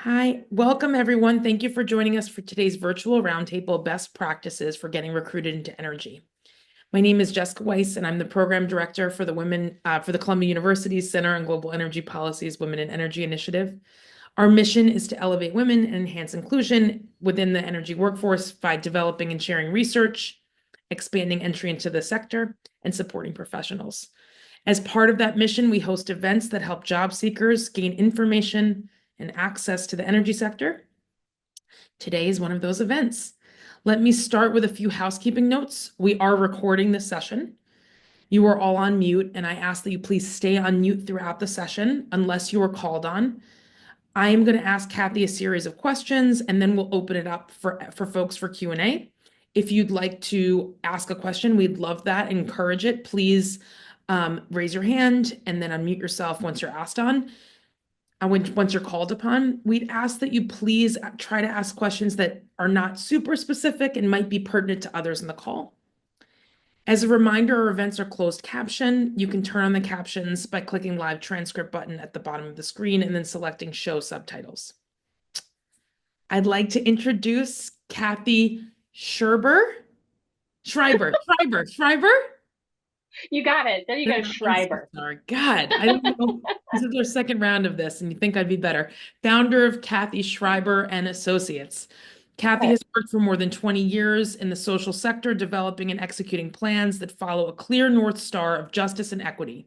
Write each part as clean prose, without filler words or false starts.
Hi, welcome everyone. Thank you for joining us for today's virtual roundtable best practices for getting recruited into energy. My name is Jessica Weiss, and I'm the program director for the Columbia University's Center on Global Energy Policy's Women in Energy Initiative. Our mission is to elevate women and enhance inclusion within the energy workforce by developing and sharing research, expanding entry into the sector, and supporting professionals. As part of that mission, we host events that help job seekers gain information and access to the energy sector. Today is one of those events. Let me start with a few housekeeping notes. We are recording this session. You are all on mute, and I ask that you please stay on mute throughout the session unless you are called on. I am going to ask Cathy a series of questions, and then we'll open it up for folks for Q&A. If you'd like to ask a question, we'd love that. Encourage it. Please raise your hand and then unmute yourself once you're asked on. Once you're called upon, we'd ask that you please try to ask questions that are not super specific and might be pertinent to others in the call. As a reminder, our events are closed caption. You can turn on the captions by clicking live transcript button at the bottom of the screen and then selecting show subtitles. I'd like to introduce Cathy Schreiber. You got it. There you go, I'm so Schreiber. sorry. God, I don't know. This is our second round of this, and you think I'd be better. Founder of Cathy Schreiber and Associates. Cathy Okay. has worked for more than 20 years in the social sector, developing and executing plans that follow a clear North Star of justice and equity,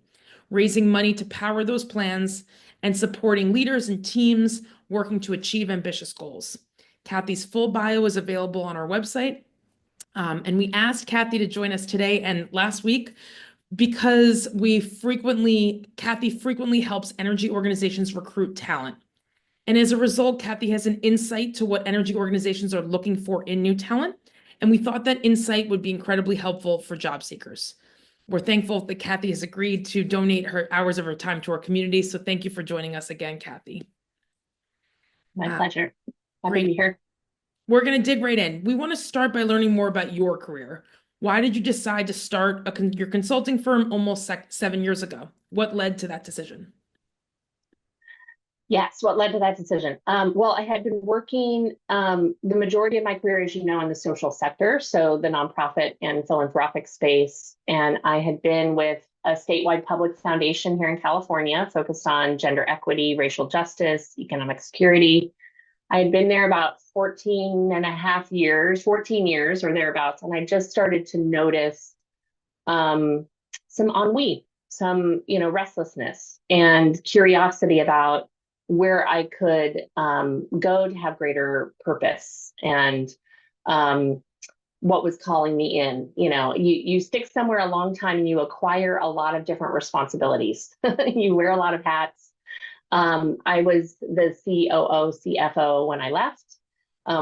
raising money to power those plans, and supporting leaders and teams working to achieve ambitious goals. Cathy's full bio is available on our website. And we asked Cathy to join us today and last week because Cathy frequently helps energy organizations recruit talent. And as a result, Cathy has an insight to what energy organizations are looking for in new talent. And we thought that insight would be incredibly helpful for job seekers. We're thankful that Cathy has agreed to donate her hours of her time to our community. So thank you for joining us again, Cathy. My Uh, pleasure. Happy to Great. be here. We're going to dig right in. We want to start by learning more about your career. Why did you decide to start your consulting firm almost 7 years ago? What led to that decision? Yes, what led to that decision? Well, I had been working the majority of my career, as you know, in the social sector, so the nonprofit and philanthropic space. And I had been with a statewide public foundation here in California focused on gender equity, racial justice, economic security. I had been there about 14 years or thereabouts, and I just started to notice some ennui, some, restlessness and curiosity about where I could go to have greater purpose and what was calling me in. You stick somewhere a long time and you acquire a lot of different responsibilities. You wear a lot of hats. I was the COO, CFO when I left,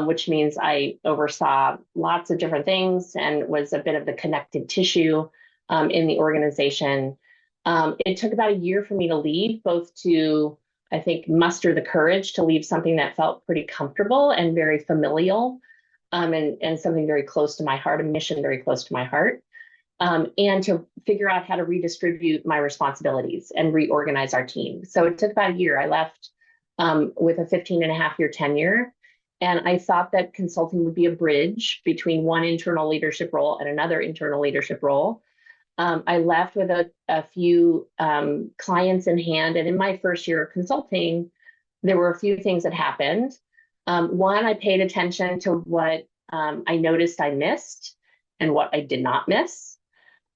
which means I oversaw lots of different things and was a bit of the connective tissue in the organization. It took about a year for me to leave, both to, I think, muster the courage to leave something that felt pretty comfortable and very familial, and something very close to my heart, a mission very close to my heart, and to figure out how to redistribute my responsibilities and reorganize our team. So it took about a year. I left with a 15 and a half year tenure. And I thought that consulting would be a bridge between one internal leadership role and another internal leadership role. I left with a few clients in hand. And in my first year of consulting, there were a few things that happened. One, I paid attention to what I noticed I missed and what I did not miss.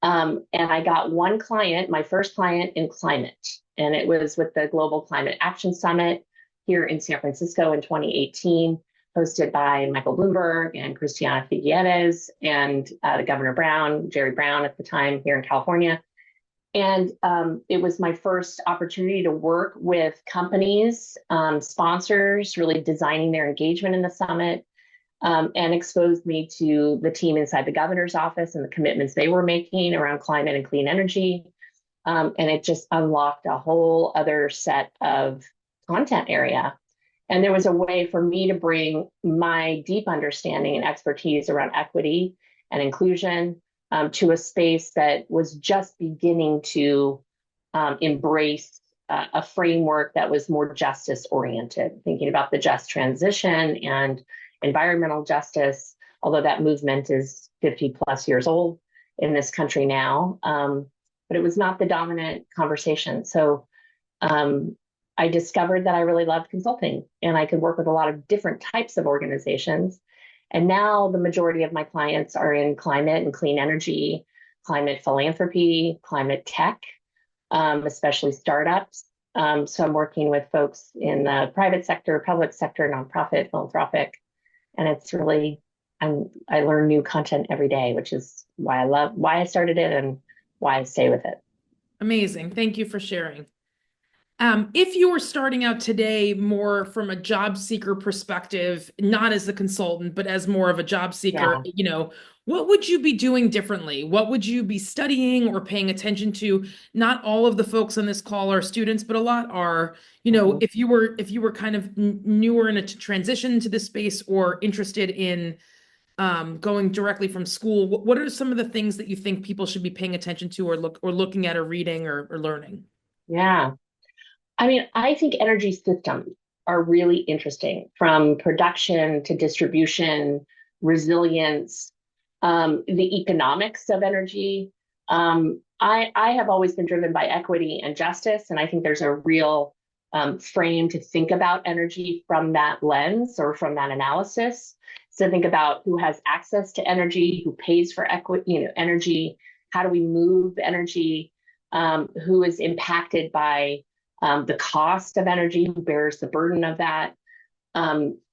And I got one client, my first client in climate, and it was with the Global Climate Action Summit here in San Francisco in 2018, hosted by Michael Bloomberg and Christiana Figueres and Governor Brown, Jerry Brown at the time here in California. And it was my first opportunity to work with companies, sponsors, really designing their engagement in the summit, and exposed me to the team inside the governor's office and the commitments they were making around climate and clean energy. And it just unlocked a whole other set of content area. And there was a way for me to bring my deep understanding and expertise around equity and inclusion to a space that was just beginning to embrace a framework that was more justice oriented, thinking about the just transition and environmental justice, although that movement is 50 plus years old in this country now. But it was not the dominant conversation. So I discovered that I really loved consulting and I could work with a lot of different types of organizations. And now the majority of my clients are in climate and clean energy, climate philanthropy, climate tech, especially startups. So I'm working with folks in the private sector, public sector, nonprofit, philanthropic, and it's really, I learn new content every day, which is why I started it and why I stay with it. Amazing. Thank you for sharing. If you were starting out today more from a job seeker perspective, not as a consultant, but as more of a job seeker, what would you be doing differently? What would you be studying or paying attention to? Not all of the folks on this call are students, but a lot are, if you were kind of newer in a transition to this space or interested in going directly from school, what are some of the things that you think people should be paying attention to or looking at or reading or learning? Yeah. I mean, I think energy systems are really interesting from production to distribution, resilience, the economics of energy. I have always been driven by equity and justice, and I think there's a real frame to think about energy from that lens or from that analysis. So think about who has access to energy, who pays for equity, energy, how do we move energy, who is impacted by the cost of energy, who bears the burden of that,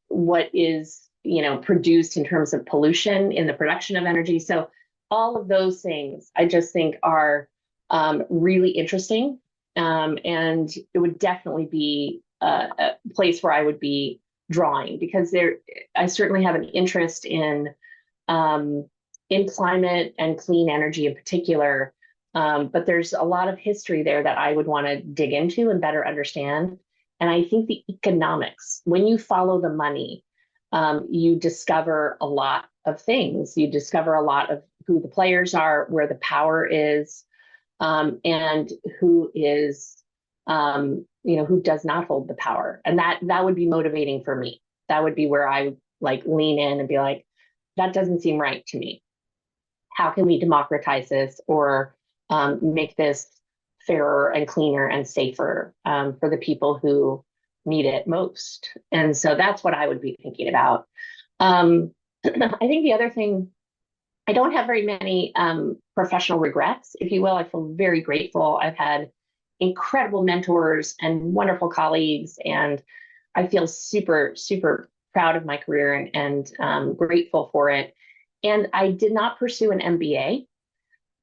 what is produced in terms of pollution in the production of energy. So all of those things I just think are really interesting, and it would definitely be a place where I would be drawing, because I certainly have an interest in climate and clean energy in particular. But there's a lot of history there that I would want to dig into and better understand. And I think the economics, when you follow the money, you discover a lot of things. You discover a lot of who the players are, where the power is, and who is, who does not hold the power. And that would be motivating for me. That would be where I lean in and be like, that doesn't seem right to me. How can we democratize this or make this fairer and cleaner and safer for the people who need it most? And so that's what I would be thinking about. I think the other thing, I don't have very many professional regrets, if you will. I feel very grateful. I've had incredible mentors and wonderful colleagues, and I feel super, super proud of my career and grateful for it. And I did not pursue an MBA.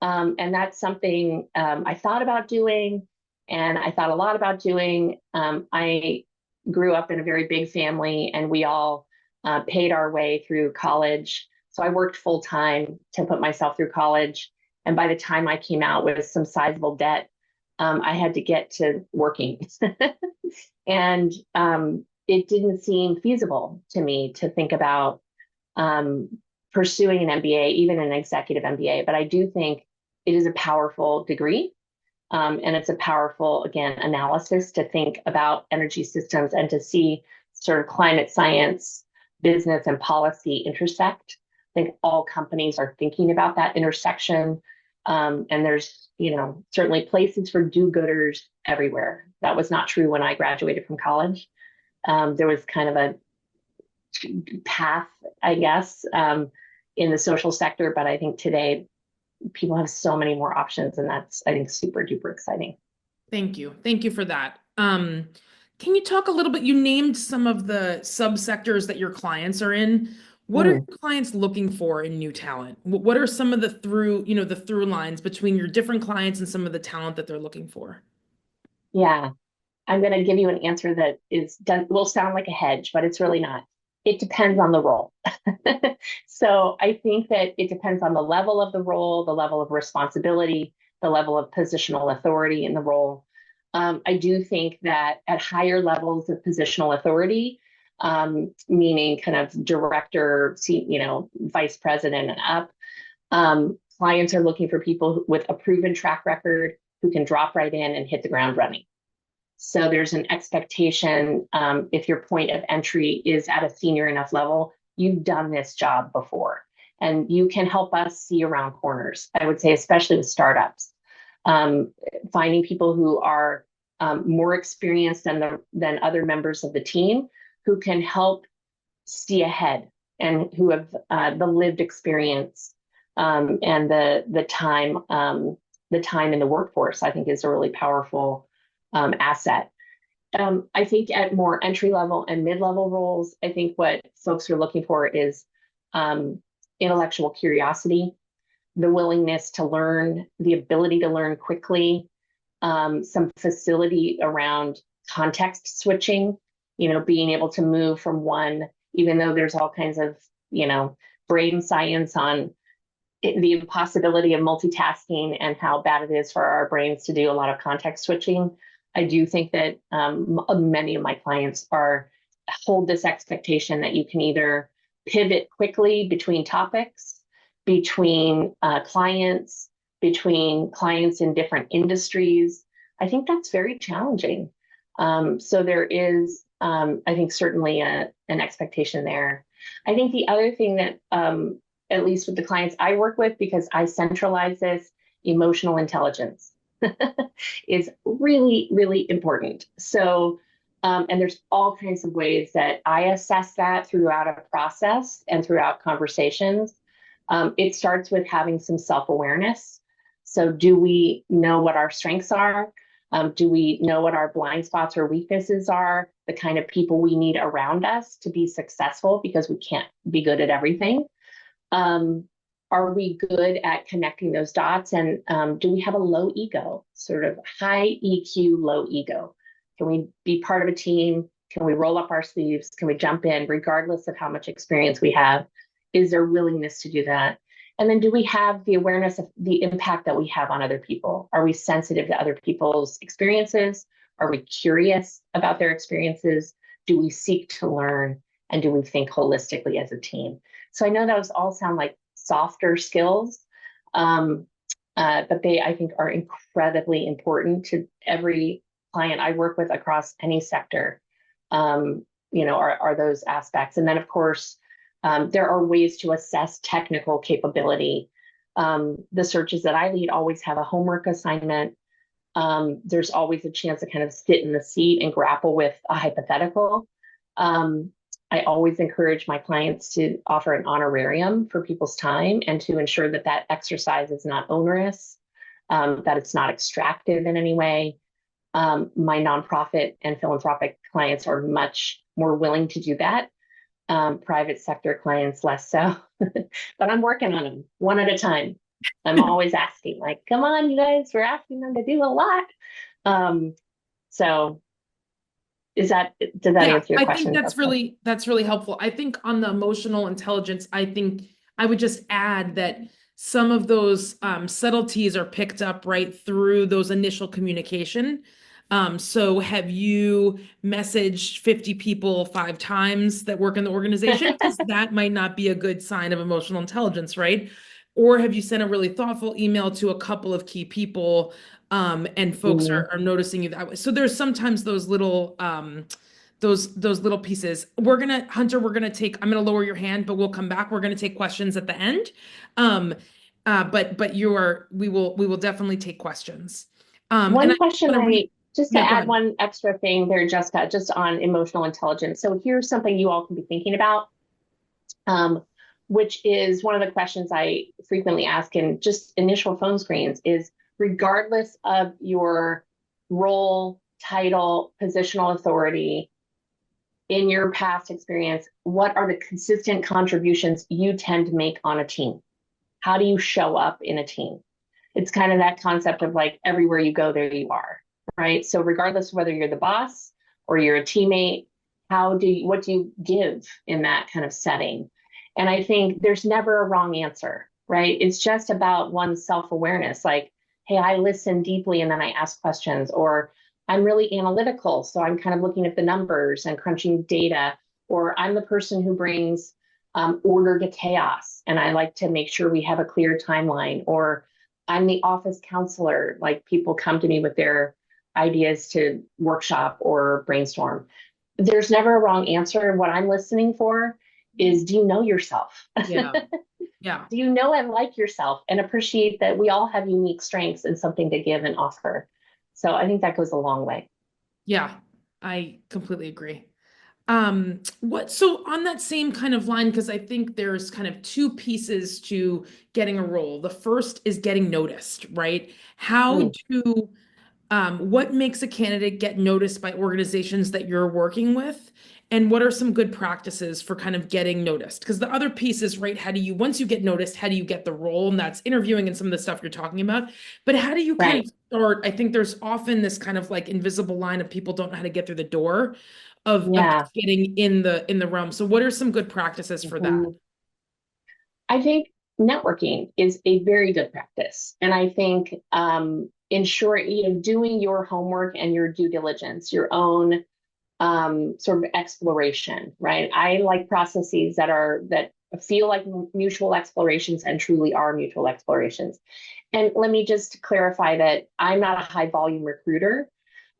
And that's something I thought about doing, and I thought a lot about doing. I grew up in a very big family, and we all paid our way through college. So I worked full time to put myself through college. And by the time I came out with some sizable debt, I had to get to working. And it didn't seem feasible to me to think about pursuing an MBA, even an executive MBA. But I do think it is a powerful degree. And it's a powerful, again, analysis to think about energy systems and to see sort of climate science, business, and policy intersect. I think all companies are thinking about that intersection. And there's, certainly places for do-gooders everywhere. That was not true when I graduated from college. There was kind of a path, I guess, in the social sector, but I think today people have so many more options, and that's, I think, super duper exciting. Thank you. Thank you for that. Can you talk a little bit? You named some of the subsectors that your clients are in. What are your clients looking for in new talent? What are some of the through lines between your different clients and some of the talent that they're looking for? Yeah, I'm going to give you an answer that will sound like a hedge, but it's really not. It depends on the role. So I think that it depends on the level of the role, the level of responsibility, the level of positional authority in the role. I do think that at higher levels of positional authority, meaning kind of director, vice president and up, clients are looking for people with a proven track record who can drop right in and hit the ground running. So there's an expectation, if your point of entry is at a senior enough level, you've done this job before, and you can help us see around corners. I would say, especially with startups, finding people who are more experienced than other members of the team, who can help see ahead and who have the lived experience, and the time in the workforce, I think, is a really powerful asset. I think at more entry level and mid level roles, I think what folks are looking for is intellectual curiosity, the willingness to learn, the ability to learn quickly, some facility around context switching, being able to move from one, even though there's all kinds of, brain science on the impossibility of multitasking and how bad it is for our brains to do a lot of context switching. I do think that many of my clients hold this expectation that you can either pivot quickly between topics, between clients, between clients in different industries. I think that's very challenging. So there is, I think, certainly an expectation there. I think the other thing that, at least with the clients I work with, because I centralize this, emotional intelligence is really, really important. So, and there's all kinds of ways that I assess that throughout a process and throughout conversations. It starts with having some self-awareness. So do we know what our strengths are? Do we know what our blind spots or weaknesses are? The kind of people we need around us to be successful, because we can't be good at everything. Are we good at connecting those dots? And do we have a low ego, sort of high EQ, low ego? Can we be part of a team? Can we roll up our sleeves? Can we jump in regardless of how much experience we have? Is there willingness to do that? And then do we have the awareness of the impact that we have on other people? Are we sensitive to other people's experiences? Are we curious about their experiences? Do we seek to learn? And do we think holistically as a team? So I know those all sound like softer skills, but they, I think, are incredibly important to every client I work with across any sector. Are those aspects. And then, of course, there are ways to assess technical capability. The searches that I lead always have a homework assignment. There's always a chance to kind of sit in the seat and grapple with a hypothetical. I always encourage my clients to offer an honorarium for people's time and to ensure that that exercise is not onerous, that it's not extractive in any way. My nonprofit and philanthropic clients are much more willing to do that. Private sector clients less so, but I'm working on them one at a time. I'm always asking, like, come on, you guys, we're asking them to do a lot. So does that answer your I question, think Jessica? that's really helpful. I think on the emotional intelligence, I think I would just add that some of those subtleties are picked up right through those initial communication. So have you messaged 50 people 5 times that work in the organization? Because that might not be a good sign of emotional intelligence, right? Or have you sent a really thoughtful email to a couple of key people, and folks are noticing you that way? So there's sometimes those little those little pieces. Hunter, I'm gonna lower your hand, but we'll come back. We're gonna take questions at the end. But we will definitely take questions. And One I question want to read. just to Yeah, go add ahead. one extra thing there, Jessica, just on emotional intelligence. So here's something you all can be thinking about, which is one of the questions I frequently ask in just initial phone screens is, regardless of your role, title, positional authority, in your past experience, what are the consistent contributions you tend to make on a team? How do you show up in a team? It's kind of that concept of like, everywhere you go, there you are, right? So regardless of whether you're the boss or you're a teammate, what do you give in that kind of setting? And I think there's never a wrong answer, right? It's just about one's self-awareness. Like, hey, I listen deeply and then I ask questions, or I'm really analytical, so I'm kind of looking at the numbers and crunching data, or I'm the person who brings order to chaos, and I like to make sure we have a clear timeline, or I'm the office counselor, like people come to me with their ideas to workshop or brainstorm. There's never a wrong answer. What I'm listening for is, do you know yourself? Yeah. Yeah. Do you know and like yourself and appreciate that we all have unique strengths and something to give and offer? So I think that goes a long way. Yeah. I completely agree. So on that same kind of line, because I think there's kind of two pieces to getting a role. The first is getting noticed, right? How Mm, do what makes a candidate get noticed by organizations that you're working with? And what are some good practices for kind of getting noticed? Because the other piece is, right, how do you, once you get noticed, how do you get the role? And that's interviewing and some of the stuff you're talking about. But how do you kind right. of start? I think there's often this kind of like invisible line of people don't know how to get through the door of Yeah. just getting in the realm. So what are some good practices for that? Mhm. I think networking is a very good practice. And I think ensuring, doing your homework and your due diligence, your own sort of exploration, right? I like processes that feel like mutual explorations and truly are mutual explorations. And let me just clarify that I'm not a high volume recruiter.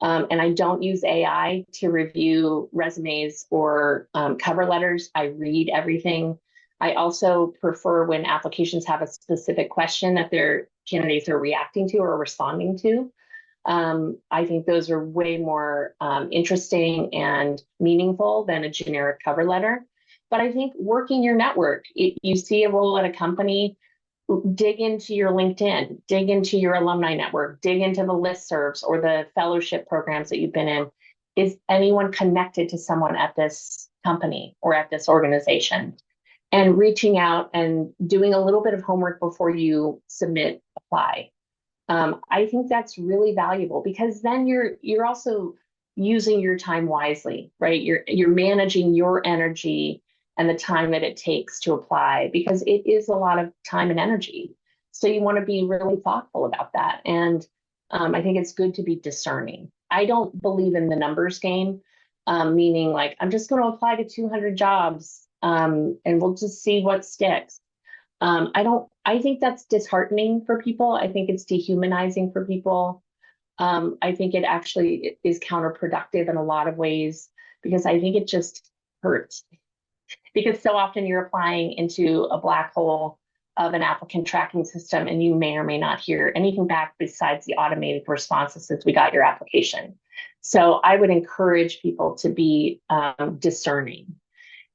And I don't use AI to review resumes or cover letters. I read everything. I also prefer when applications have a specific question that their candidates are reacting to or responding to. I think those are way more interesting and meaningful than a generic cover letter. But I think working your network, if you see a role at a company, dig into your LinkedIn, dig into your alumni network, dig into the listservs or the fellowship programs that you've been in. Is anyone connected to someone at this company or at this organization? And reaching out and doing a little bit of homework before you submit, apply. I think that's really valuable because then you're also using your time wisely, right? You're managing your energy and the time that it takes to apply because it is a lot of time and energy. So you want to be really thoughtful about that. And I think it's good to be discerning. I don't believe in the numbers game, meaning like I'm just going to apply to 200 jobs and we'll just see what sticks. I think that's disheartening for people. I think it's dehumanizing for people. I think it actually is counterproductive in a lot of ways because I think it just hurts. Because so often you're applying into a black hole of an applicant tracking system and you may or may not hear anything back besides the automated responses since we got your application. So I would encourage people to be discerning.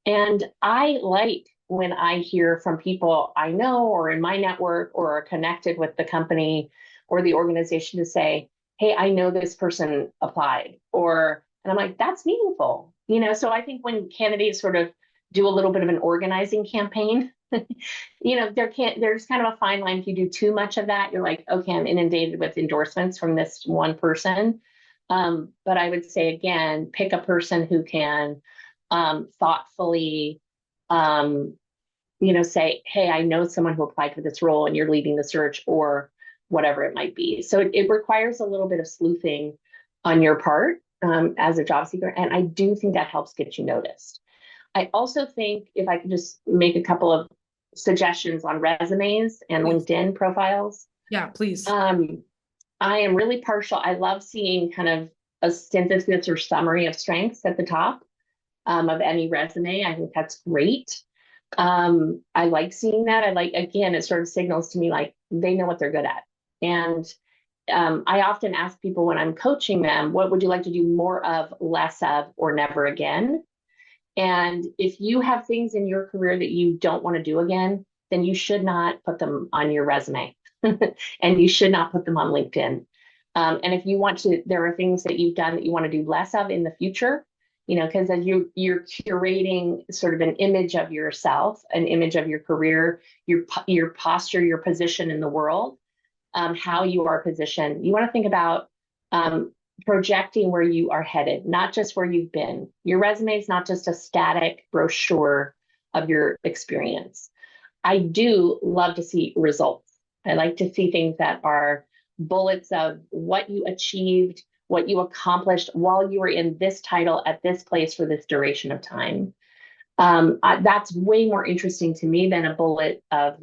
And I like when I hear from people I know or in my network or are connected with the company or the organization to say, hey, I know this person applied. And I'm like, that's meaningful. So I think when candidates sort of do a little bit of an organizing campaign, there's kind of a fine line. If you do too much of that, you're like, okay, I'm inundated with endorsements from this one person. But I would say, again, pick a person who can thoughtfully, say, hey, I know someone who applied for this role and you're leading the search or whatever it might be. So it requires a little bit of sleuthing on your part as a job seeker. And I do think that helps get you noticed. I also think if I could just make a couple of suggestions on resumes and Please. LinkedIn profiles. Yeah, please. I am really partial. I love seeing kind of a synthesis or summary of strengths at the top of any resume. I think that's great. I like seeing that. Again, it sort of signals to me like they know what they're good at. And I often ask people when I'm coaching them, what would you like to do more of, less of, or never again? And if you have things in your career that you don't want to do again, then you should not put them on your resume and you should not put them on LinkedIn. And if you want to, there are things that you've done that you want to do less of in the future, because as you're curating sort of an image of yourself, an image of your career, your posture, your position in the world, how you are positioned. You want to think about projecting where you are headed, not just where you've been. Your resume is not just a static brochure of your experience. I do love to see results. I like to see things that are bullets of what you achieved, what you accomplished while you were in this title at this place for this duration of time. That's way more interesting to me than a bullet of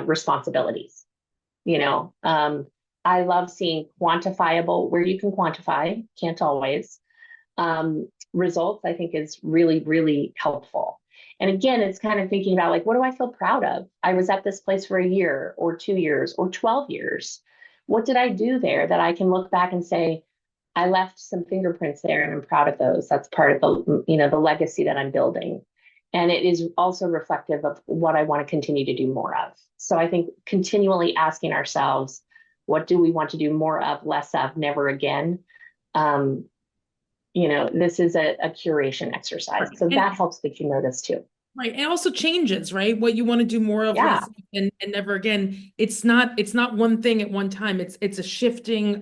responsibilities. I love seeing quantifiable, where you can quantify, can't always, results, I think is really, really helpful. And again, it's kind of thinking about like, what do I feel proud of? I was at this place for a year or 2 years or 12 years. What did I do there that I can look back and say, I left some fingerprints there and I'm proud of those. That's part of the legacy that I'm building. And it is also reflective of what I want to continue to do more of. So I think continually asking ourselves, what do we want to do more of, less of, never again? Um, this is a curation exercise. Right. So that helps that you notice too. Right. It also changes, right? What you want to do more of, Yeah, less of, and never again. It's not one thing at one time. It's a shifting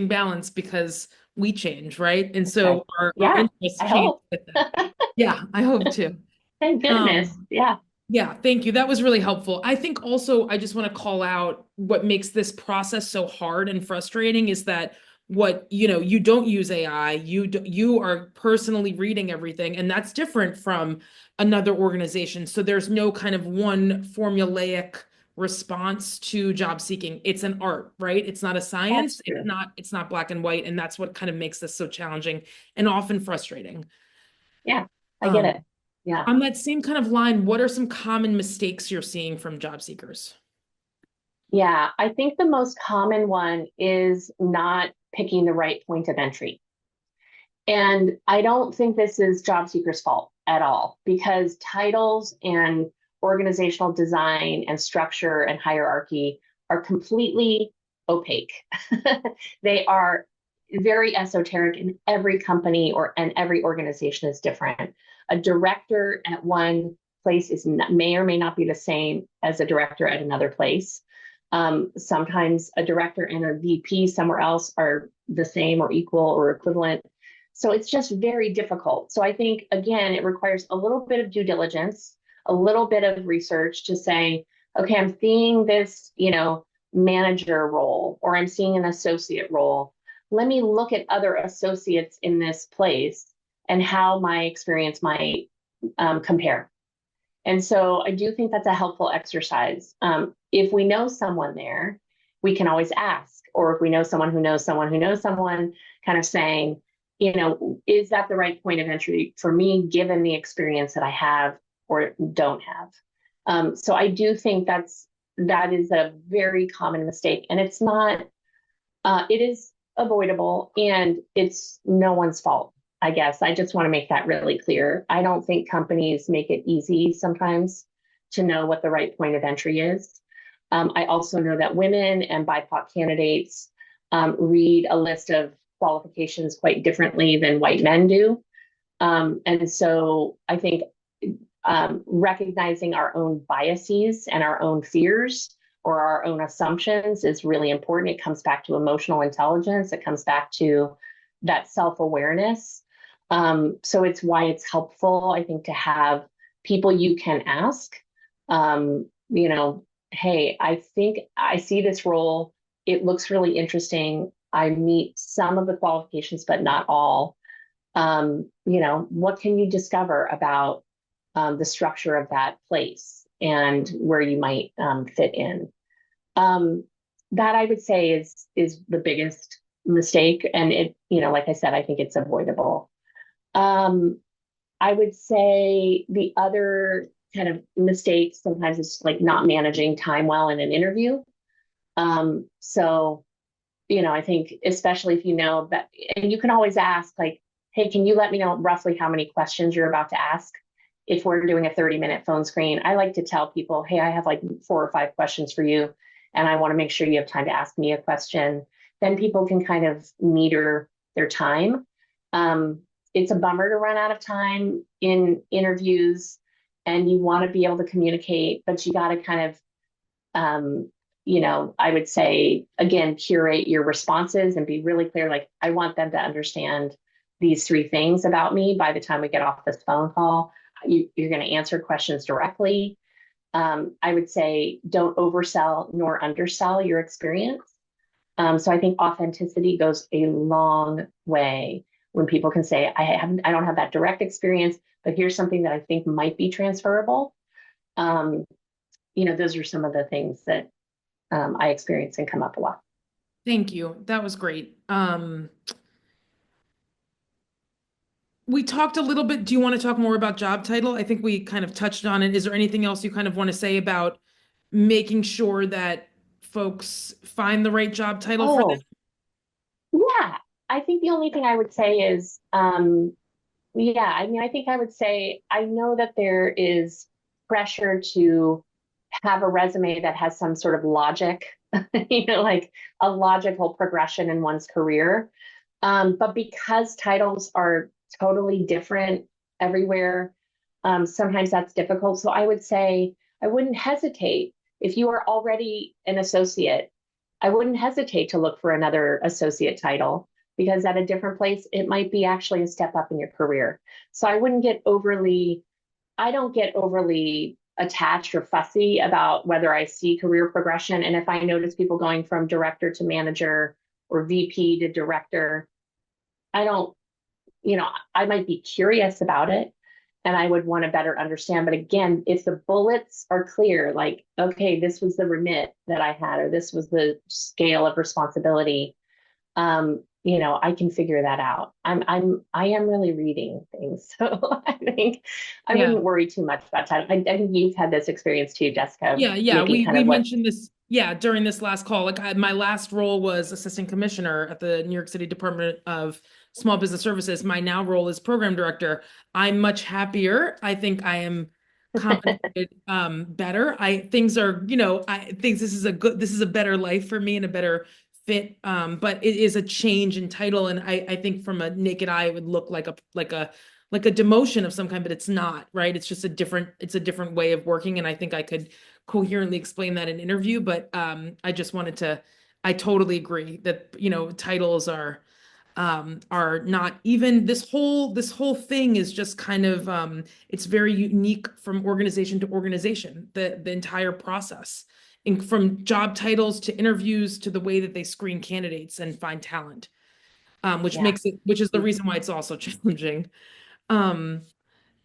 balance because we change, right? And that's right. so our Yeah, interests I change hope. with that. Yeah, I hope too. Thank goodness. Um, Yeah. yeah, thank you. That was really helpful. I think also I just want to call out what makes this process so hard and frustrating is that you don't use AI, you are personally reading everything, and that's different from another organization. So there's no kind of one formulaic response to job seeking. It's an art, right? It's not a That's science. true. It's not black and white, and that's what kind of makes this so challenging and often frustrating. Yeah, I get it. Um, Yeah. on that same kind of line, what are some common mistakes you're seeing from job seekers? Yeah. I think the most common one is not picking the right point of entry. And I don't think this is job seekers' fault at all because titles and organizational design and structure and hierarchy are completely opaque. They are very esoteric, and every company and every organization is different. A director at one place may or may not be the same as a director at another place. Sometimes a director and a VP somewhere else are the same or equal or equivalent. So it's just very difficult. So I think, again, it requires a little bit of due diligence, a little bit of research to say, okay, I'm seeing this, manager role, or I'm seeing an associate role. Let me look at other associates in this place and how my experience might compare. And so I do think that's a helpful exercise. If we know someone there, we can always ask, or if we know someone who knows someone who knows someone, kind of saying, is that the right point of entry for me, given the experience that I have or don't have? So I do think that is a very common mistake, and it's not. It is avoidable, and it's no one's fault. I guess I just want to make that really clear. I don't think companies make it easy sometimes to know what the right point of entry is. I also know that women and BIPOC candidates read a list of qualifications quite differently than white men do. And so I think recognizing our own biases and our own fears or our own assumptions is really important. It comes back to emotional intelligence. It comes back to that self-awareness. So it's why it's helpful, I think, to have people you can ask, hey, I think I see this role. It looks really interesting. I meet some of the qualifications, but not all. What can you discover about the structure of that place and where you might fit in? That I would say is the biggest mistake, and like I said, I think it's avoidable. I would say the other kind of mistake sometimes is like not managing time well in an interview. So I think especially if you know that, and you can always ask like, hey, can you let me know roughly how many questions you're about to ask? If we're doing a 30-minute phone screen, I like to tell people, hey, I have like 4 or 5 questions for you, and I want to make sure you have time to ask me a question. Then people can kind of meter their time. It's a bummer to run out of time in interviews, and you want to be able to communicate, but you got to kind of I would say, again, curate your responses and be really clear. Like, I want them to understand these 3 things about me by the time we get off this phone call. You're going to answer questions directly. I would say don't oversell nor undersell your experience. So I think authenticity goes a long way when people can say, I don't have that direct experience, but here's something that I think might be transferable. Those are some of the things that I experience and come up a lot. Thank you. That was great. We talked a little bit. Do you want to talk more about job title? I think we kind of touched on it. Is there anything else you kind of want to say about making sure that folks find the right job title for them? Oh, yeah. I think the only thing I would say is, yeah, I mean, I think I would say I know that there is pressure to have a resume that has some sort of logic, like a logical progression in one's career. But because titles are totally different everywhere, sometimes that's difficult. So I would say I wouldn't hesitate if you are already an associate. I wouldn't hesitate to look for another associate title because at a different place, it might be actually a step up in your career. So I don't get overly attached or fussy about whether I see career progression. And if I notice people going from director to manager or VP to director, I don't, I might be curious about it and I would want to better understand. But again, if the bullets are clear, like, okay, this was the remit that I had, or this was the scale of responsibility, I can figure that out. I am really reading things. So I think I Yeah. wouldn't worry too much about time. I think you've had this experience too, Jessica, Yeah. looking kind We of what, mentioned this, yeah, during this last call. My last role was assistant commissioner at the New York City Department of Small Business Services. My now role is program director. I'm much happier. I think I am compensated better. I things are, I think this is a better life for me and a better fit. But it is a change in title. And I think from a naked eye, it would look like a demotion of some kind, but it's not, right? It's a different way of working. And I think I could coherently explain that in interview, but I totally agree that, titles are not even this whole thing is just kind of it's very unique from organization to organization, the entire process. And from job titles to interviews to the way that they screen candidates and find talent, yeah. which is the reason why it's also challenging. Um,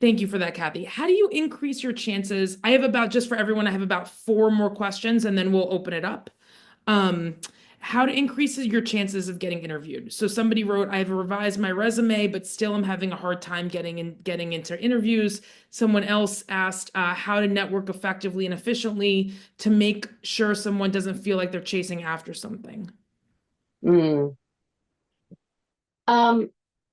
Thank you for that, Cathy. How do you increase your chances? Just for everyone, I have about four more questions and then we'll open it up. Um, how to increase your chances of getting interviewed. So somebody wrote, I have revised my resume, but still I'm having a hard time getting into interviews. Someone else asked how to network effectively and efficiently to make sure someone doesn't feel like they're chasing after something. Mm. Um,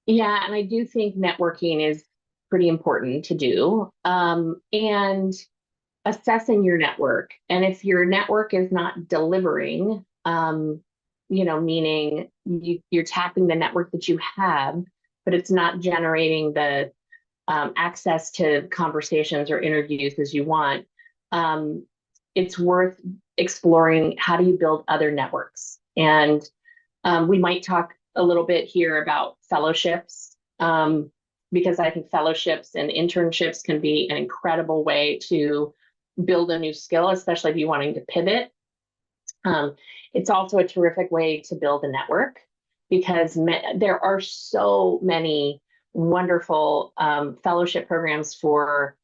yeah, and I do think networking is pretty important to do. And assessing your network. And if your network is not delivering, meaning you're tapping the network that you have, but it's not generating the access to conversations or interviews as you want, um, it's worth exploring how do you build other networks. And we might talk a little bit here about fellowships, because I think fellowships and internships can be an incredible way to build a new skill, especially if you're wanting to pivot. Um, it's also a terrific way to build a network because there are so many wonderful fellowship programs for,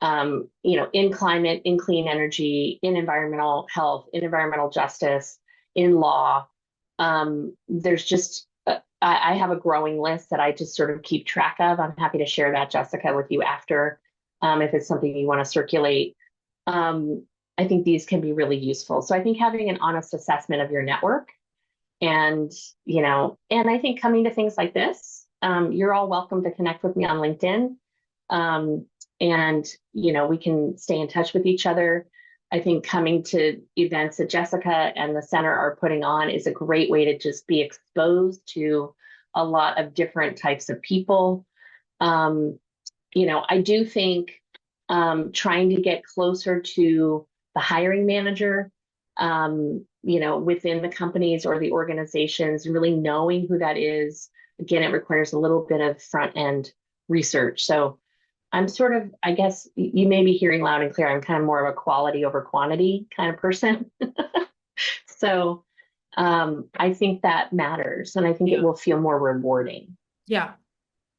in climate, in clean energy, in environmental health, in environmental justice, in law. There's just, I have a growing list that I just sort of keep track of. I'm happy to share that, Jessica, with you after, if it's something you want to circulate. Um, I think these can be really useful. So I think having an honest assessment of your network and, and I think coming to things like this, you're all welcome to connect with me on LinkedIn. Um, and, we can stay in touch with each other. I think coming to events that Jessica and the center are putting on is a great way to just be exposed to a lot of different types of people. Um, I do think trying to get closer to the hiring manager, within the companies or the organizations, really knowing who that is. Again, it requires a little bit of front end research. So I'm sort of, I guess you may be hearing loud and clear, I'm kind of more of a quality over quantity kind of person. So I think that matters and I think it Yeah. will feel more rewarding. Yeah.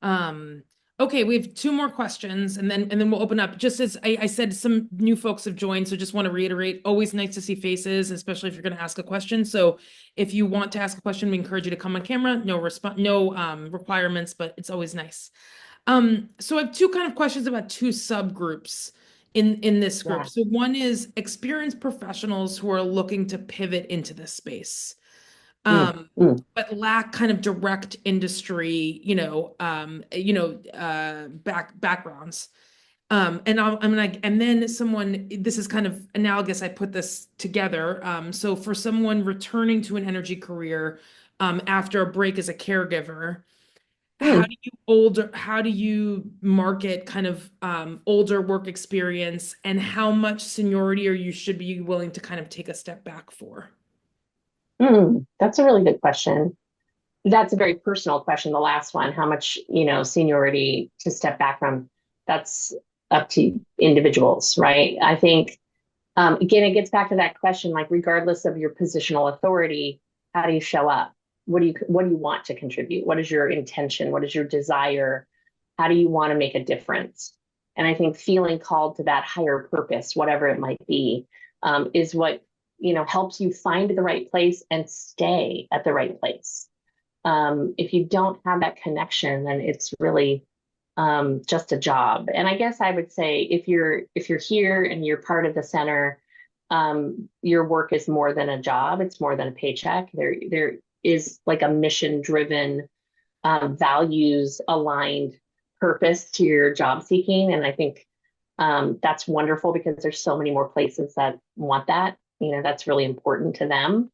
Um, Okay, we have two more questions and then we'll open up. Just as I said, some new folks have joined, so just want to reiterate, always nice to see faces, especially if you're going to ask a question. So if you want to ask a question, we encourage you to come on camera. No requirements, but it's always nice. So I have two kind of questions about two subgroups in this group. Yeah. So one is experienced professionals who are looking to pivot into this space. Mm, Um, mm, but lack kind of direct industry, backgrounds. And then someone, this is kind of analogous. I put this together. So for someone returning to an energy career, after a break as a caregiver, mm. how do you market kind of older work experience, and how much seniority or you should be willing to kind of take a step back for? That's a really good question. That's a very personal question, the last one, how much, seniority to step back from. That's up to individuals, right? I think, again, it gets back to that question, like regardless of your positional authority, how do you show up? What do you want to contribute? What is your intention? What is your desire? How do you want to make a difference? And I think feeling called to that higher purpose, whatever it might be, is what, helps you find the right place and stay at the right place. If you don't have that connection, then it's really just a job. And I guess I would say if you're here and you're part of the center, your work is more than a job. It's more than a paycheck. There is like a mission driven, values aligned purpose to your job seeking. And I think that's wonderful because there's so many more places that want that. That's really important to them.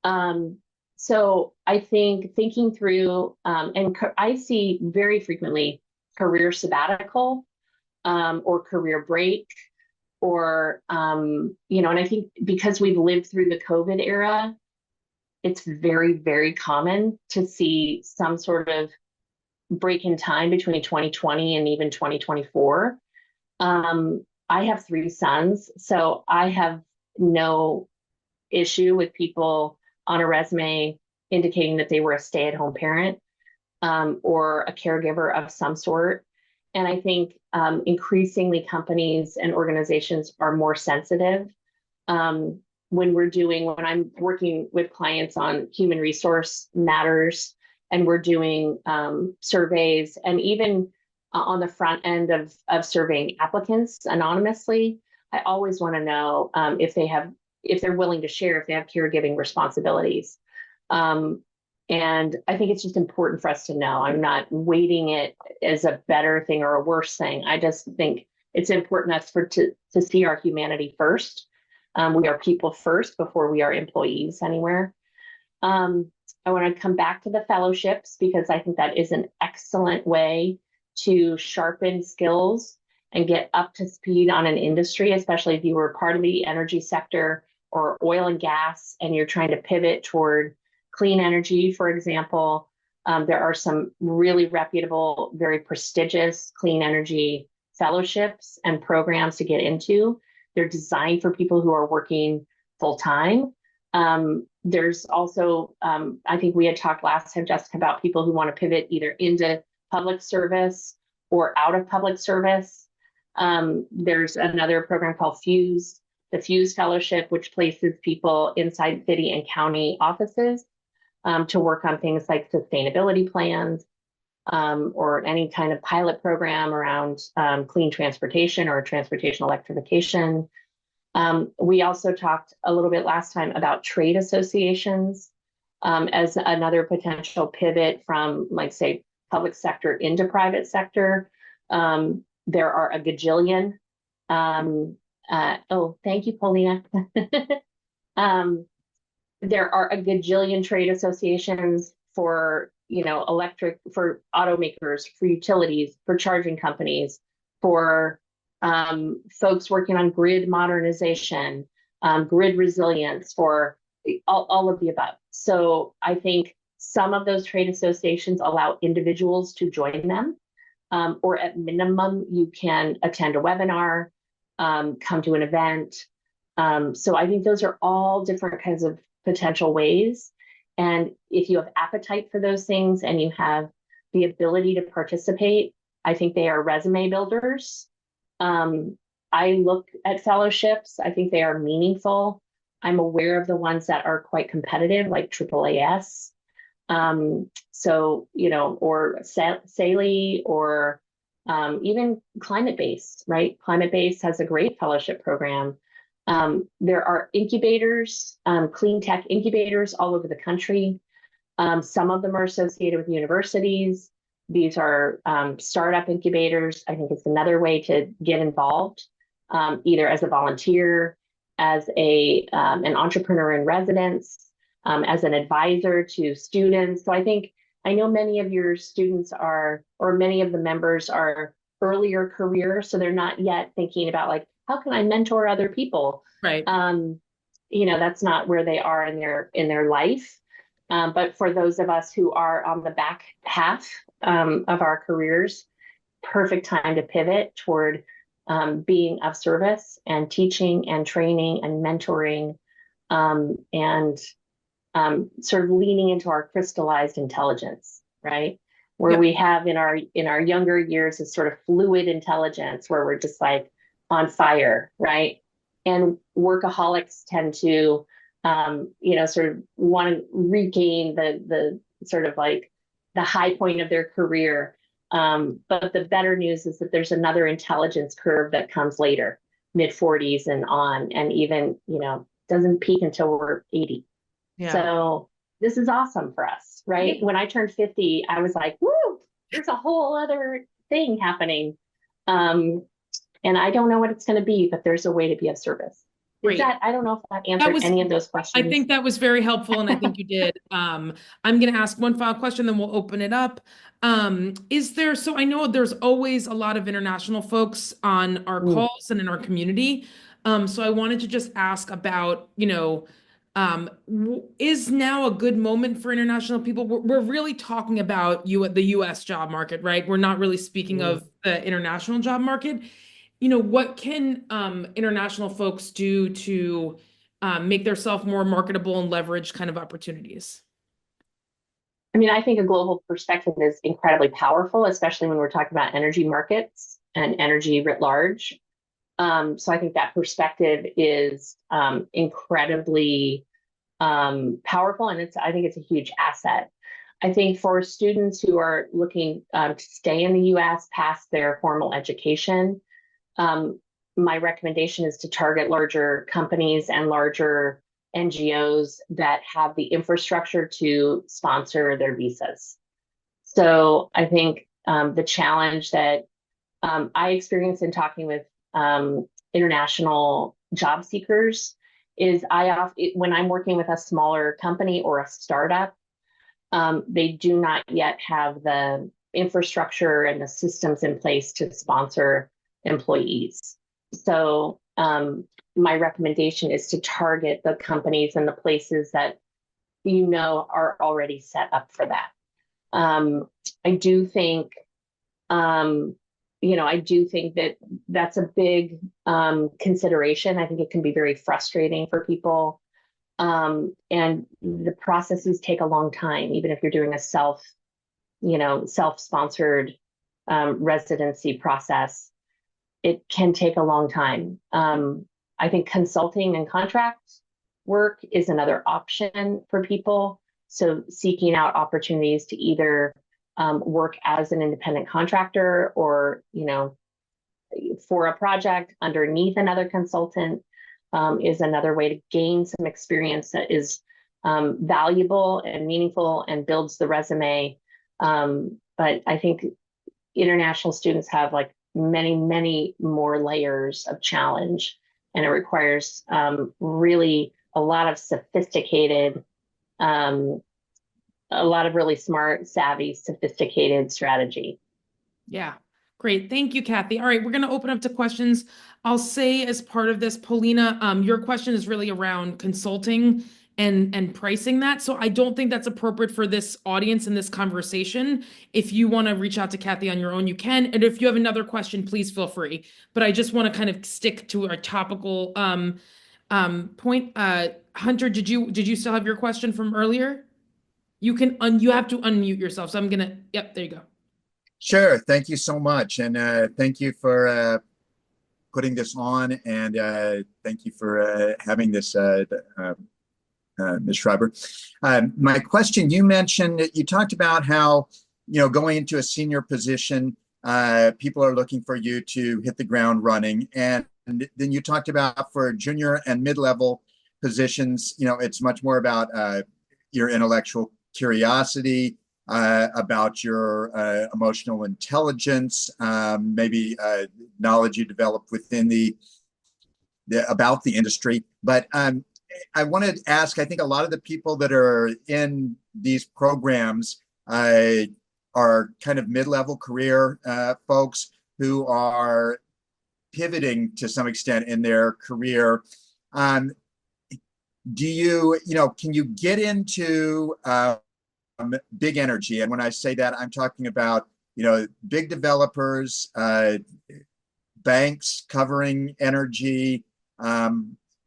Um, so I think thinking through, I see very frequently career sabbatical, or career break, or, and I think because we've lived through the COVID era, it's very, very common to see some sort of break in time between 2020 and even 2024. I have three sons, so I have no issue with people on a resume indicating that they were a stay-at-home parent, or a caregiver of some sort. And I think increasingly companies and organizations are more sensitive, when I'm working with clients on human resource matters, and we're doing surveys, and even on the front end of surveying applicants anonymously. I always want to know, if they're willing to share, if they have caregiving responsibilities. And I think it's just important for us to know. I'm not weighting it as a better thing or a worse thing. I just think it's important to see our humanity first. We are people first before we are employees anywhere. I want to come back to the fellowships because I think that is an excellent way to sharpen skills and get up to speed on an industry, especially if you were part of the energy sector or oil and gas and you're trying to pivot toward clean energy, for example. There are some really reputable, very prestigious clean energy fellowships and programs to get into. They're designed for people who are working full time. There's also, I think we had talked last time, Jessica, about people who want to pivot either into public service or out of public service. There's another program called Fuse, the Fuse Fellowship, which places people inside city and county offices, to work on things like sustainability plans, or any kind of pilot program around clean transportation or transportation electrification. We also talked a little bit last time about trade associations, as another potential pivot from, like, say, public sector into private sector. There are a gajillion. Thank you, Paulina. There are a gajillion trade associations for, for automakers, for utilities, for charging companies, for folks working on grid modernization, grid resilience, for all of the above. So I think some of those trade associations allow individuals to join them, or at minimum, you can attend a webinar, come to an event. So I think those are all different kinds of potential ways. And if you have appetite for those things and you have the ability to participate, I think they are resume builders. Um, I look at fellowships. I think they are meaningful. I'm aware of the ones that are quite competitive, like AAAS. So, or SALE or even climate-based, right? Climate-based has a great fellowship program. There are incubators, clean tech incubators all over the country. Some of them are associated with universities. These are startup incubators. I think it's another way to get involved, either as a volunteer, as an entrepreneur in residence, as an advisor to students. So I know many of your students are, or many of the members are earlier career, so they're not yet thinking about like, how can I mentor other people? Right. That's not where they are in their life. But for those of us who are on the back half of our careers, perfect time to pivot toward being of service and teaching and training and mentoring and sort of leaning into our crystallized intelligence, right? Where Yep. we have in our younger years is sort of fluid intelligence, where we're just like on fire, right? And workaholics tend to, sort of want to regain the sort of like the high point of their career. But the better news is that there's another intelligence curve that comes later, mid 40s and on, and even, doesn't peak until we're 80. Yeah. So this is awesome for us, right? Yeah. When I turned 50, I was like, woo, there's a whole other thing happening. Um, and I don't know what it's going to be, but there's a way to be of service. Great. I don't know if that That answered was, any of those I questions. think that was very helpful, and I think you did. I'm going to ask one final question, then we'll open it up. So I know there's always a lot of international folks on our Mm, calls and in our community. So I wanted to just ask about, is now a good moment for international people? We're really talking about the US job market, right? We're not really speaking mm. of the international job market. What can international folks do to make themselves more marketable and leverage kind of opportunities? I mean, I think a global perspective is incredibly powerful, especially when we're talking about energy markets and energy writ large. So I think that perspective is incredibly powerful, and I think it's a huge asset. I think for students who are looking to stay in the U.S. past their formal education, um, my recommendation is to target larger companies and larger NGOs that have the infrastructure to sponsor their visas. So I think the challenge that I experienced in talking with international job seekers is when I'm working with a smaller company or a startup, they do not yet have the infrastructure and the systems in place to sponsor employees. So my recommendation is to target the companies and the places that are already set up for that. I do think, I do think that that's a big consideration. I think it can be very frustrating for people. And the processes take a long time, even if you're doing a self-sponsored residency process, it can take a long time. I think consulting and contract work is another option for people. So seeking out opportunities to either work as an independent contractor or, for a project underneath another consultant is another way to gain some experience that is valuable and meaningful and builds the resume. But I think international students have like many, many more layers of challenge, and it requires really a lot of a lot of really smart, savvy, sophisticated strategy. Yeah, great. Thank you, Kathy. All right, we're going to open up to questions. I'll say as part of this, Paulina, your question is really around consulting and pricing that. So I don't think that's appropriate for this audience and this conversation. If you want to reach out to Kathy on your own, you can. And if you have another question, please feel free. But I just want to kind of stick to our topical point. Hunter, did you still have your question from earlier? You have to unmute yourself. So I'm gonna, yep, there you go. Sure. Thank you so much. And thank you for putting this on. And thank you for having this, Ms. Schreiber. My question, you mentioned, you talked about how, going into a senior position, people are looking for you to hit the ground running. And then you talked about for junior and mid-level positions, it's much more about your intellectual curiosity, about your emotional intelligence, maybe knowledge you develop within about the industry. But I wanted to ask, I think a lot of the people that are in these programs are kind of mid-level career folks who are pivoting to some extent in their career. Um, can you get into big energy? And when I say that, I'm talking about, big developers, banks covering energy,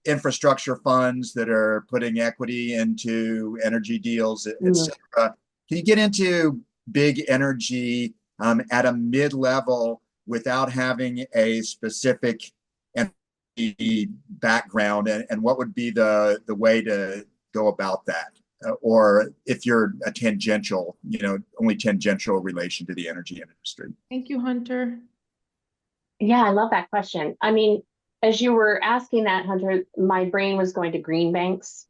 infrastructure funds that are putting equity into energy deals, et cetera. Can you get into big energy at a mid-level without having a specific energy background? And what would be the way to go about that? Or if you're a tangential, only tangential relation to the energy industry? Thank you, Hunter. Yeah, I love that question. I mean, as you were asking that, Hunter, my brain was going to green banks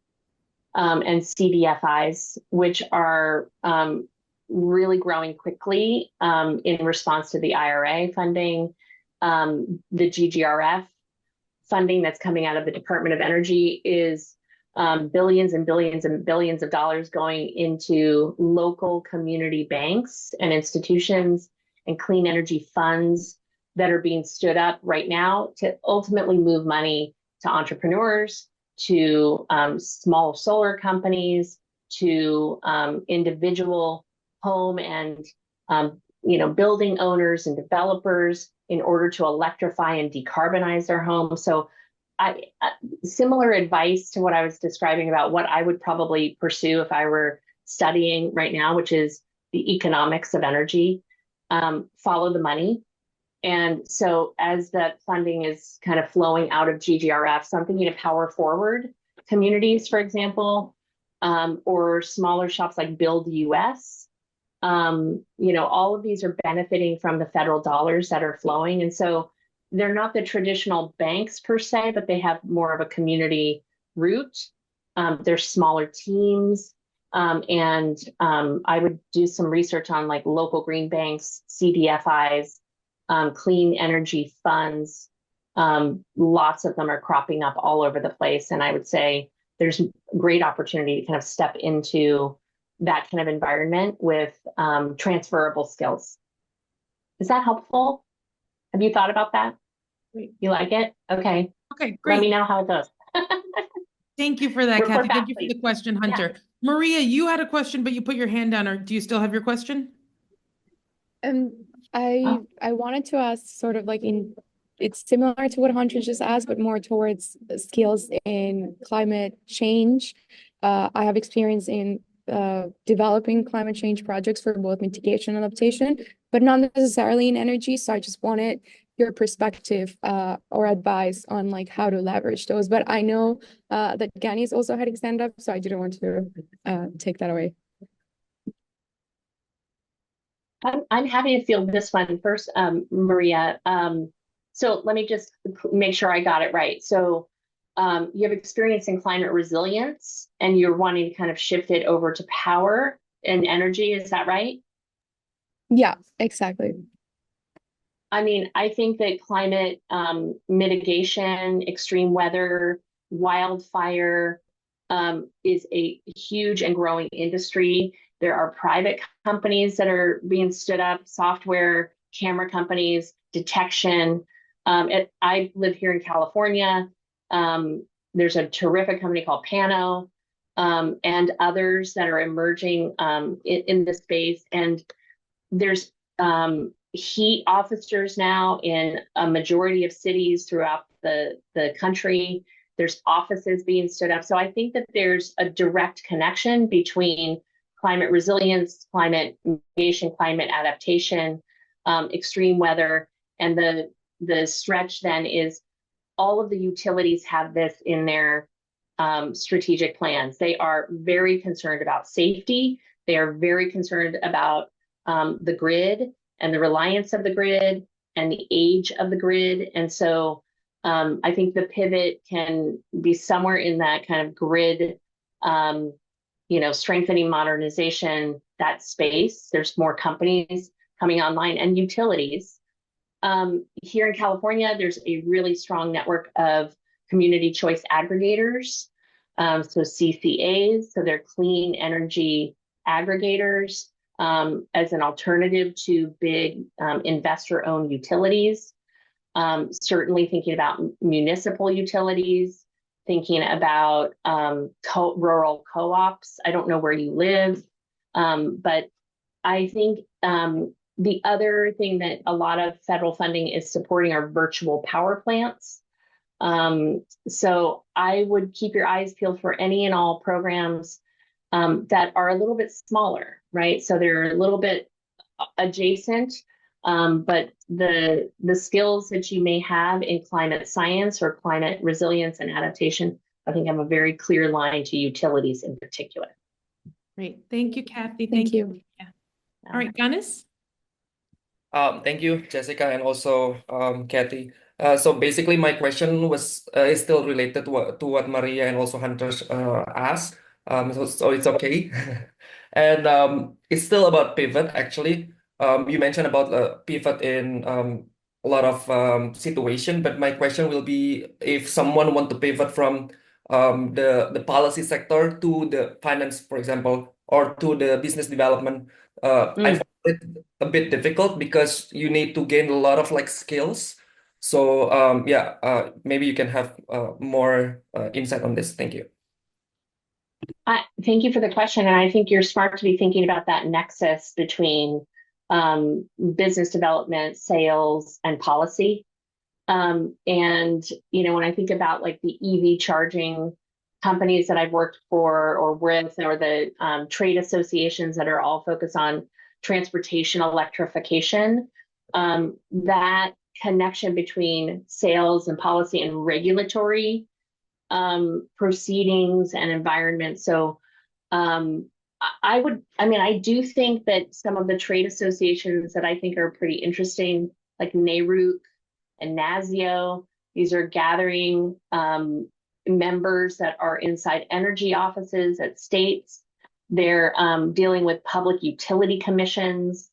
and CDFIs, which are really growing quickly in response to the IRA funding, the GGRF funding that's coming out of the Department of Energy is billions and billions and billions of dollars going into local community banks and institutions and clean energy funds that are being stood up right now to ultimately move money to entrepreneurs, to small solar companies, to individual home and building owners and developers in order to electrify and decarbonize their homes. So similar advice to what I was describing about what I would probably pursue if I were studying right now, which is the economics of energy. Follow the money. And so as that funding is kind of flowing out of GGRF, so I'm thinking of power forward communities, for example, or smaller shops like Build US. All of these are benefiting from the federal dollars that are flowing. And so they're not the traditional banks per se, but they have more of a community root. They're smaller teams. And I would do some research on like local green banks, CDFIs, clean energy funds. Lots of them are cropping up all over the place. And I would say there's great opportunity to kind of step into that kind of environment with transferable skills. Is that helpful? Have you thought about that? You like it? Okay. Okay, great. Let me know how it goes. Thank you for that, Report Cathy. back, Thank you for please. the question, Hunter. Yeah. Maria, you had a question, but you put your hand down. Or do you still have your question? I wanted to ask sort of like it's similar to what Hunter just asked, but more towards skills in climate change. I have experience in developing climate change projects for both mitigation and adaptation, but not necessarily in energy. So I just wanted your perspective or advice on like how to leverage those. But I know that Gani's also had stand up, so I didn't want to take that away. I'm happy to field this one first, Maria. So let me just make sure I got it right. So you have experience in climate resilience and you're wanting to kind of shift it over to power and energy. Is that right? Yeah, exactly. I mean, I think that climate mitigation, extreme weather, wildfire is a huge and growing industry. There are private companies that are being stood up, software, camera companies, detection. I live here in California. There's a terrific company called Pano and others that are emerging in this space. And there's heat officers now in a majority of cities throughout the country. There's offices being stood up. So I think that there's a direct connection between climate resilience, climate mitigation, climate adaptation, extreme weather. And the stretch then is all of the utilities have this in their strategic plans. They are very concerned about safety. They are very concerned about the grid and the reliance of the grid and the age of the grid. And so I think the pivot can be somewhere in that kind of grid, strengthening modernization, that space. There's more companies coming online and utilities. Here in California, there's a really strong network of community choice aggregators. So CCAs, so they're clean energy aggregators, as an alternative to big investor-owned utilities. Certainly thinking about municipal utilities, thinking about rural co-ops. I don't know where you live, but I think the other thing that a lot of federal funding is supporting are virtual power plants. So I would keep your eyes peeled for any and all programs that are a little bit smaller, right? So they're a little bit adjacent, but the skills that you may have in climate science or climate resilience and adaptation, I think have a very clear line to utilities in particular. Great. Thank you, Cathy. Thank you. Yeah. All right, Ganesh. Thank you, Jessica, and also Cathy. So basically, my question was is still related to what Maria and also Hunter asked. So it's okay. And it's still about pivot, actually. You mentioned about pivot in a lot of situation, but my question will be if someone want to pivot from the policy sector to the finance, for example, or to the business development. I find it a bit difficult because you need to gain a lot of skills. So maybe you can have more insight on this. Thank you. Thank you for the question. And I think you're smart to be thinking about that nexus between business development, sales, and policy. And, when I think about the EV charging companies that I've worked for or with, or the trade associations that are all focused on transportation electrification, that connection between sales and policy and regulatory proceedings and environment. So I do think that some of the trade associations that I think are pretty interesting, like NARUC and NASIO, these are gathering members that are inside energy offices at states. They're dealing with public utility commissions.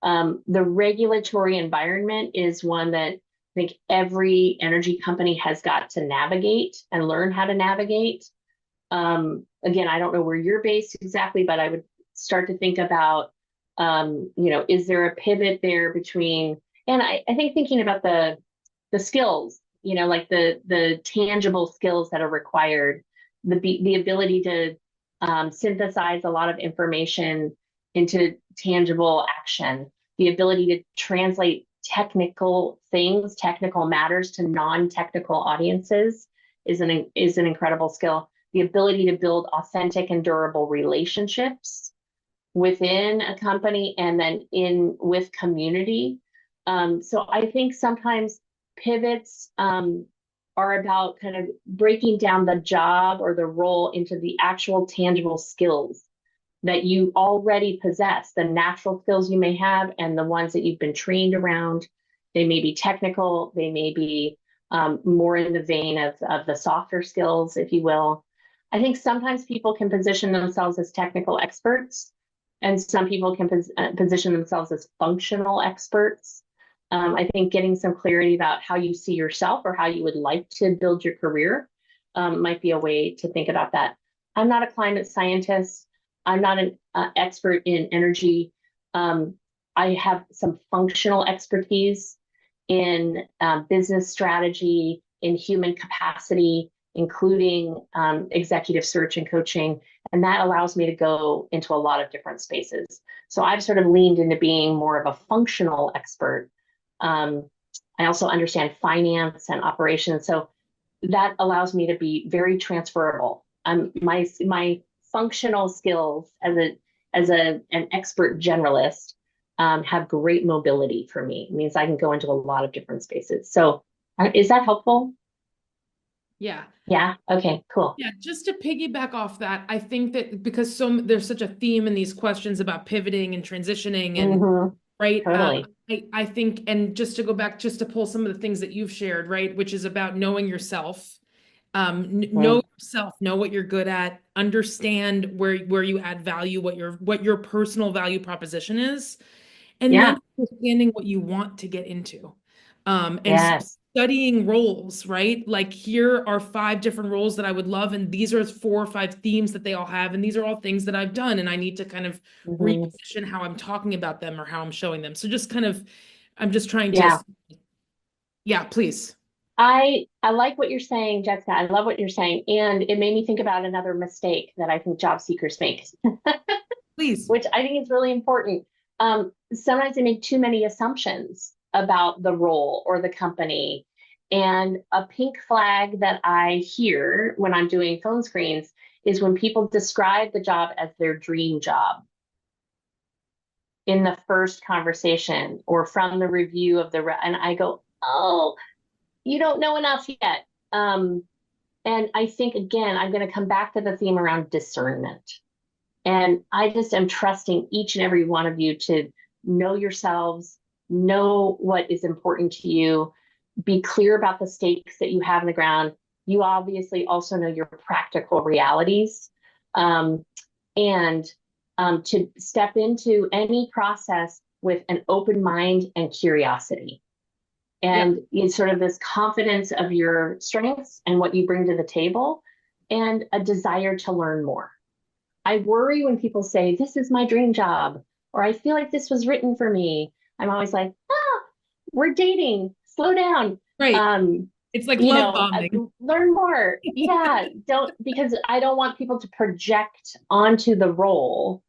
The regulatory environment is one that I think every energy company has got to navigate and learn how to navigate. Again, I don't know where you're based exactly, but I would start to think about, is there a pivot there between, and I think thinking about the skills, the tangible skills that are required, the ability to synthesize a lot of information into tangible action, the ability to translate technical things, technical matters to non-technical audiences is an incredible skill. The ability to build authentic and durable relationships within a company and then with community. So I think sometimes pivots are about kind of breaking down the job or the role into the actual tangible skills that you already possess, the natural skills you may have and the ones that you've been trained around. They may be technical, they may be more in the vein of the softer skills, if you will. I think sometimes people can position themselves as technical experts, and some people can position themselves as functional experts. I think getting some clarity about how you see yourself or how you would like to build your career might be a way to think about that. I'm not a climate scientist. I'm not an expert in energy. I have some functional expertise in business strategy, in human capacity, including executive search and coaching. And that allows me to go into a lot of different spaces. So I've sort of leaned into being more of a functional expert. I also understand finance and operations. So that allows me to be very transferable. My functional skills as an expert generalist have great mobility for me. It means I can go into a lot of different spaces. So is that helpful? Yeah. Yeah. Okay, cool. Yeah, just to piggyback off that, I think that because there's such a theme in these questions about pivoting and transitioning and Mhm. right. Totally. I think, and just to go back, just to pull some of the things that you've shared, right, which is about knowing yourself, know yourself, know what you're good at, understand where you add value, what your personal value proposition is, and Yeah. then understanding what you want to get into. And Yes. studying roles, right? Like here are 5 different roles that I would love, and these are 4 or 5 themes that they all have, and these are all things that I've done, and I need to kind of Mhm. reposition how I'm talking about them or how I'm showing them. So just kind of, I'm just trying Yeah. to, yeah, please. I like what you're saying, Jessica. I love what you're saying. And it made me think about another mistake that I think job seekers make, Please. which I think is really important. Sometimes they make too many assumptions about the role or the company. And a pink flag that I hear when I'm doing phone screens is when people describe the job as their dream job in the first conversation or from the review of and I go, oh, you don't know enough yet. And I think, again, I'm going to come back to the theme around discernment. And I just am trusting each and every one of you to know yourselves, know what is important to you, be clear about the stakes that you have in the ground. You obviously also know your practical realities. And to step into any process with an open mind and curiosity. And it's sort of this confidence of your strengths and what you bring to the table and a desire to learn more. I worry when people say, this is my dream job, or I feel like this was written for me. I'm always like, we're dating, slow down. Right. It's like You love know, bombing. learn more. Yeah, because I don't want people to project onto the role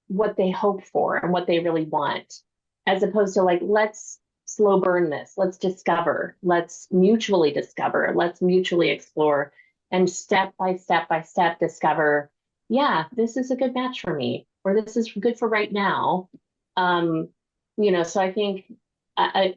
what they hope for and what they really want, as opposed to like, let's slow burn this, let's discover, let's mutually discover, let's mutually explore, and step by step by step discover, yeah, this is a good match for me, or this is good for right now. So I think,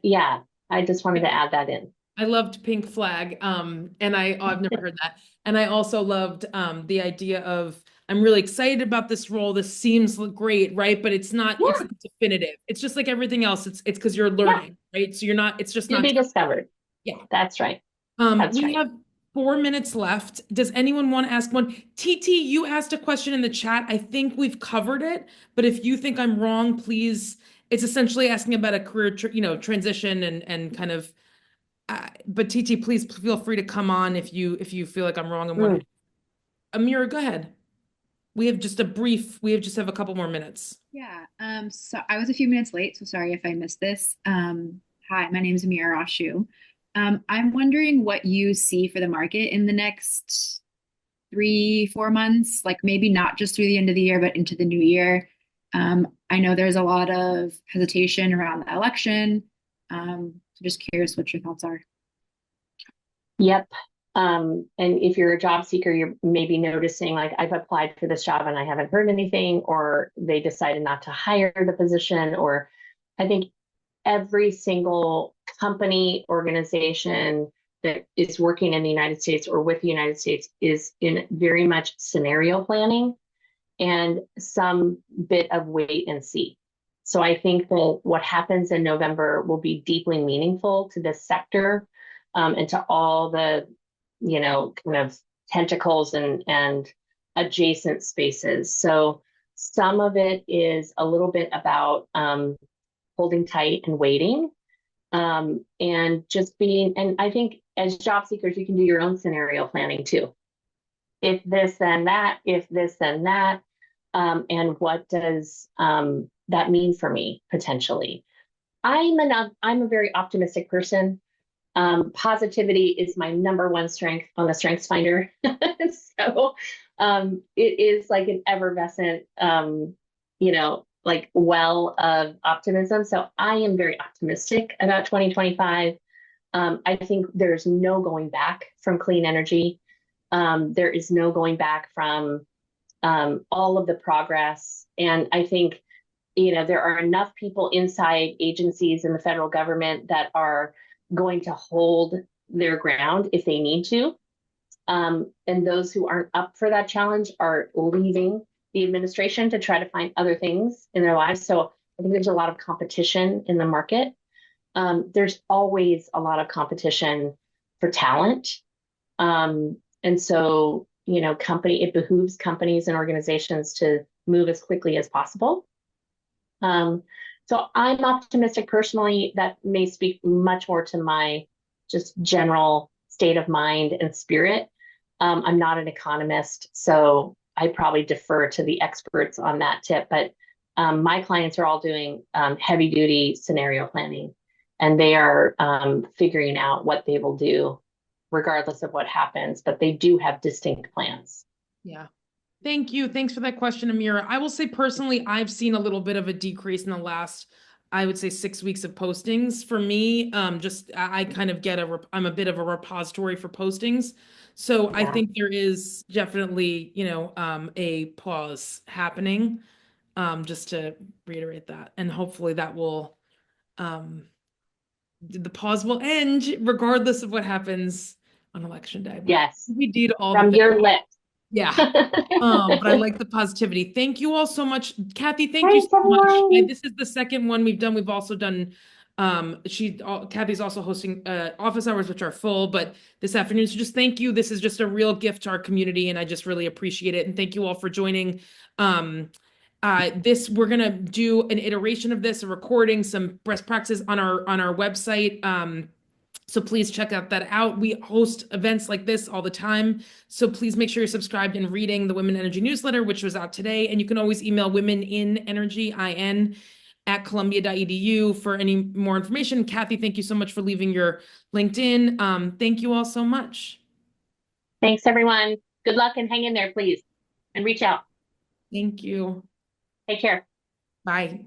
yeah, I just wanted to add that in. I loved Pink Flag. And I've never heard that. And I also loved the idea of I'm really excited about this role. This seems great, right? But it's not definitive. It's just like everything else. It's because you're learning, right? So it's just To not be discovered. Yeah. That's right. We have 4 minutes left. Does anyone want to ask one? TT, you asked a question in the chat. I think we've covered it, but if you think I'm wrong, please. It's essentially asking about a career, transition and kind of. But TT, please feel free to come on if you feel like I'm wrong and want. Amira, go ahead. We have just have a couple more minutes. Yeah. So I was a few minutes late, so sorry if I missed this. Hi, my name is Amira Rashu. I'm wondering what you see for the market in the next 3, 4 months, like maybe not just through the end of the year, but into the new year. I know there's a lot of hesitation around the election. So just curious what your thoughts are. Yep. And if you're a job seeker, you're maybe noticing like I've applied for this job and I haven't heard anything, or they decided not to hire the position, or I think every single company, organization that is working in the United States or with the United States is in very much scenario planning and some bit of wait and see. So I think that what happens in November will be deeply meaningful to this sector, and to all the, kind of tentacles and adjacent spaces. So some of it is a little bit about holding tight and waiting, and just and I think as job seekers, you can do your own scenario planning too. If this, then that, if this, then that, and what does that mean for me potentially? I'm a very optimistic person. Positivity is my number one strength on the Strengths Finder. So it is like an effervescent, like well of optimism. So I am very optimistic about 2025. I think there's no going back from clean energy. There is no going back from all of the progress. And I think there are enough people inside agencies in the federal government that are going to hold their ground if they need to. And those who aren't up for that challenge are leaving the administration to try to find other things in their lives. So I think there's a lot of competition in the market. There's always a lot of competition for talent. And so, it behooves companies and organizations to move as quickly as possible. So I'm optimistic personally. That may speak much more to my just general state of mind and spirit. I'm not an economist, so I probably defer to the experts on that tip. But my clients are all doing heavy duty scenario planning, and they are figuring out what they will do regardless of what happens, but they do have distinct plans. Yeah. Thank you. Thanks for that question, Amira. I will say personally, I've seen a little bit of a decrease in the last, I would say 6 weeks of postings for me. I kind of I'm a bit of a repository for postings. So I think there is definitely, a pause happening, just to reiterate that. And hopefully that will, the pause will end regardless of what happens on election day. But yes. we did all from your lips. Yeah. But I like the positivity. Thank you all so much. Kathy, thank you Thanks, so much. everyone. This is the second one we've done. We've also done, Kathy's also hosting office hours, which are full, but this afternoon. So just thank you. This is just a real gift to our community, and I just really appreciate it. And thank you all for joining. We're gonna do an iteration of this, a recording, some best practices on our website. So please check that out. We host events like this all the time. So please make sure you're subscribed and reading the Women Energy newsletter, which was out today. And you can always email womenenergy, at columbia.edu for any more information. Kathy, thank you so much for leaving your LinkedIn. Thank you all so much. Thanks, everyone. Good luck and hang in there, please. And reach out. Thank you. Take care. Bye.